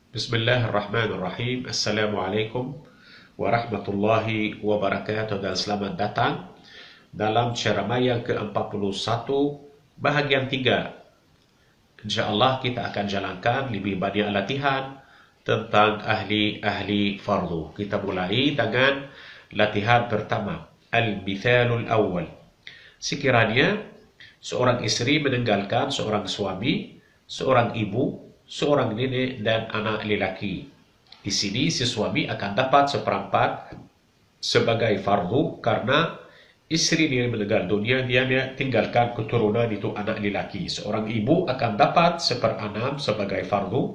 Bismillahirrahmanirrahim. Assalamualaikum warahmatullahi wabarakatuh dan selamat datang dalam ceramah yang ke-41 bahagian 3. InsyaAllah kita akan jalankan lebih banyak latihan tentang ahli fardu. Kita mulai dengan latihan pertama, Al-Mithalul Awal. Sekiranya seorang istri meninggalkan seorang suami, seorang ibu, seorang nenek dan anak lelaki. Di sini si suami akan dapat seperempat sebagai fardu karena istri dia meninggal dunia, dia tinggalkan keturunan itu anak lelaki. Seorang ibu akan dapat seperenam sebagai fardu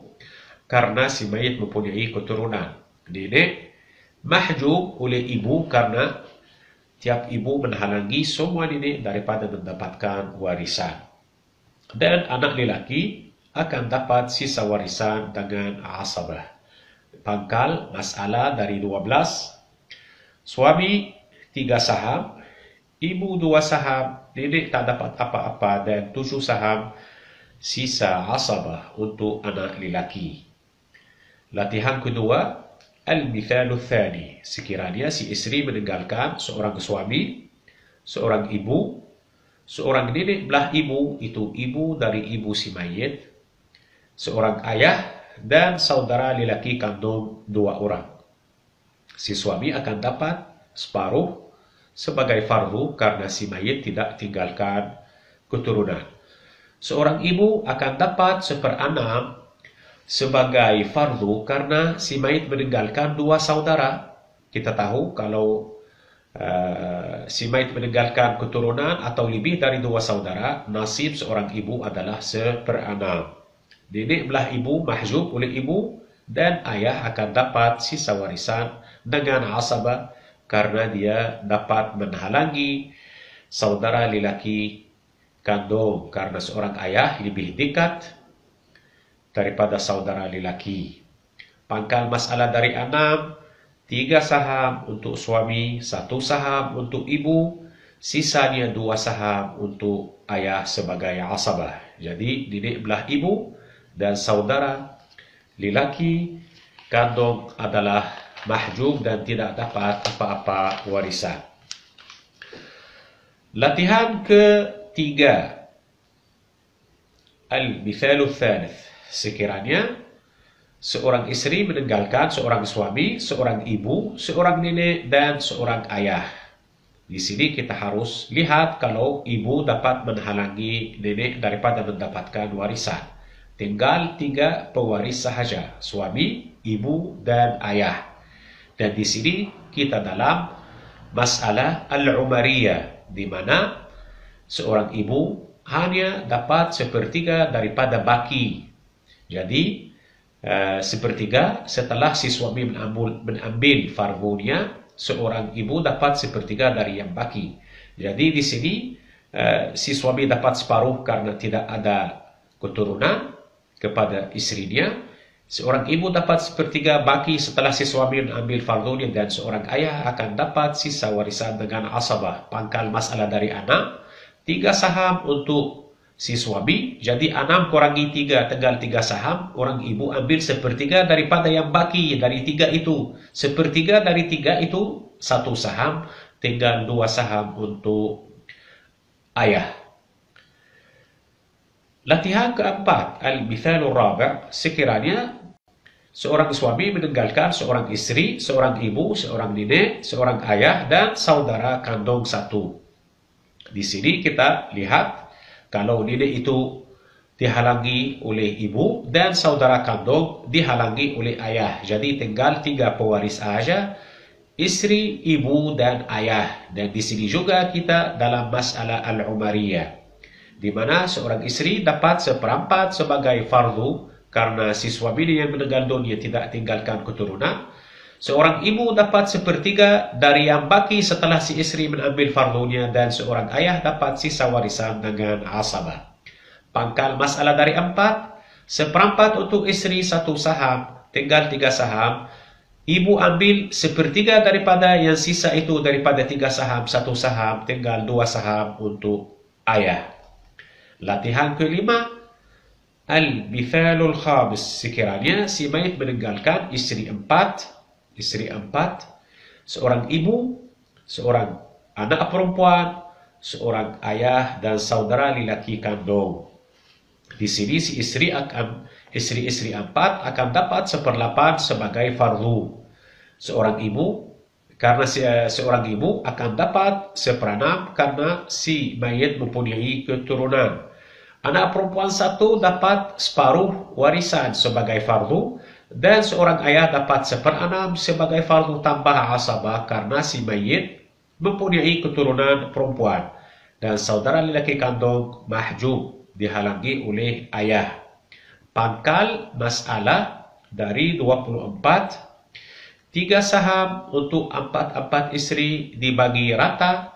karena si mayit mempunyai keturunan. Nenek mahjub oleh ibu karena tiap ibu menghalangi semua nenek daripada mendapatkan warisan. Dan anak lelaki akan dapat sisa warisan dengan asabah. Pangkal masalah dari 12. Suami 3 saham, ibu 2 saham, nenek tak dapat apa-apa dan 7 saham sisa asabah untuk anak lelaki. Latihan kedua, Al-Mithalul Thani. Sekiranya si istri meninggalkan seorang suami, seorang ibu, seorang nenek belah ibu, itu ibu dari ibu si mayit, seorang ayah dan saudara lelaki kandung 2 orang. Si suami akan dapat separuh sebagai fardu karena si mayit tidak tinggalkan keturunan. Seorang ibu akan dapat seperenam sebagai fardu karena si mayit meninggalkan 2 saudara. Kita tahu kalau si mayit meninggalkan keturunan atau lebih dari 2 saudara, nasib seorang ibu adalah seperenam. Nenek belah ibu mahjub oleh ibu dan ayah akan dapat sisa warisan dengan asabah karena dia dapat menghalangi saudara lelaki kandung karena seorang ayah lebih dekat daripada saudara lelaki. Pangkal masalah dari 6, 3 saham untuk suami, 1 saham untuk ibu, sisanya 2 saham untuk ayah sebagai asabah. Jadi nenek belah ibu dan saudara lelaki kandung adalah mahjub dan tidak dapat apa-apa warisan. Latihan ketiga, Al-Mithalul Thalith. Sekiranya seorang istri meninggalkan seorang suami, seorang ibu, seorang nenek dan seorang ayah. Di sini kita harus lihat kalau ibu dapat menghalangi nenek daripada mendapatkan warisan. Tinggal 3 pewaris sahaja, suami, ibu dan ayah. Dan di sini kita dalam masalah al-umariyah, di mana seorang ibu hanya dapat sepertiga daripada baki. Jadi sepertiga setelah si suami mengambil fardunya, seorang ibu dapat sepertiga dari yang baki. Jadi di sini si suami dapat separuh karena tidak ada keturunan kepada istrinya. Seorang ibu dapat sepertiga baki setelah si suami mengambil fardunya dan seorang ayah akan dapat sisa warisan dengan asabah. Pangkal masalah dari 6, 3 saham untuk si suami, jadi 6 kurangi 3 tinggal 3 saham. Orang ibu ambil sepertiga daripada yang baki dari 3 itu. Sepertiga dari 3 itu 1 saham, tinggal 2 saham untuk ayah. Latihan keempat, Al-Mithalul Rabi'. Sekiranya seorang suami meninggalkan seorang istri, seorang ibu, seorang nenek, seorang ayah dan saudara kandung 1. Di sini kita lihat kalau nenek itu dihalangi oleh ibu dan saudara kandung dihalangi oleh ayah. Jadi tinggal 3 pewaris saja, istri, ibu dan ayah. Dan di sini juga kita dalam masalah al-umariyah, di mana seorang istri dapat seperempat sebagai fardu karena si suami yang meninggal dunia tidak tinggalkan keturunan. Seorang ibu dapat sepertiga dari yang baki setelah si istri mengambil fardunya dan seorang ayah dapat sisa warisan dengan asabah. Pangkal masalah dari 4, seperempat untuk istri 1 saham, tinggal 3 saham. Ibu ambil sepertiga daripada yang sisa itu daripada 3 saham, 1 saham, tinggal 2 saham untuk ayah. Latihan kelima, Al-mithalul khamis, sekiranya si mayit meninggalkan isteri empat, seorang ibu, seorang anak perempuan, seorang ayah dan saudara lelaki kandung. Di sini si istri empat akan dapat 1/8 sebagai fardu. Seorang ibu, karena seorang ibu akan dapat 1/6 karena si mayit mempunyai keturunan. Anak perempuan satu dapat separuh warisan sebagai fardu, dan seorang ayah dapat 1/6 sebagai fardu tambah asabah karena si mayit mempunyai keturunan perempuan, dan saudara lelaki kandung mahjub, dihalangi oleh ayah. Pangkal masalah dari 24, 3 saham untuk 4 isteri dibagi rata.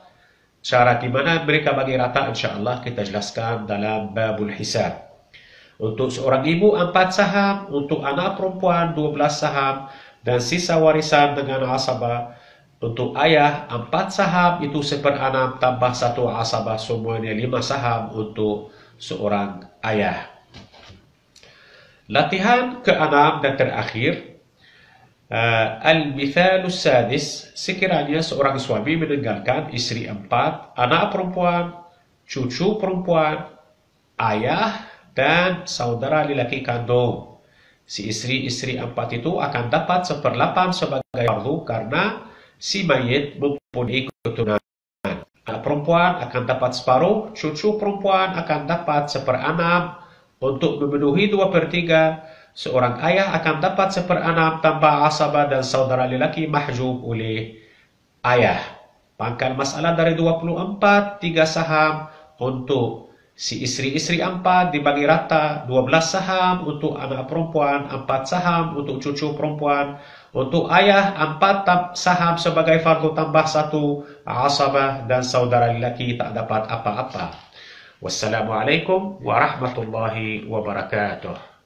Cara di mana mereka bagi rata insyaAllah kita jelaskan dalam babul hisab. Untuk seorang ibu 4 saham, untuk anak perempuan 12 saham, dan sisa warisan dengan asabah. Untuk ayah 4 saham, itu 1/6 tambah 1 asabah, semuanya 5 saham untuk seorang ayah. Latihan ke-6 dan terakhir. Al-mithalus sadis, sekiranya seorang suami meninggalkan istri 4, anak perempuan, cucu perempuan, ayah, dan saudara lelaki kandung. Si istri 4 itu akan dapat 1/8 sebagai fardu karena si mayit mempunyai keturunan. Anak perempuan akan dapat separuh, cucu perempuan akan dapat 1/6 untuk memenuhi 2/3. Seorang ayah akan dapat 1/6 tanpa asabah, dan saudara lelaki mahjub oleh ayah. Pangkal masalah dari 24, 3 saham untuk si istri 4 dibagi rata, 12 saham untuk anak perempuan, 4 saham untuk cucu perempuan, untuk ayah 4 saham sebagai fardu tambah 1 asabah, dan saudara lelaki tak dapat apa-apa. Wassalamualaikum warahmatullahi wabarakatuh.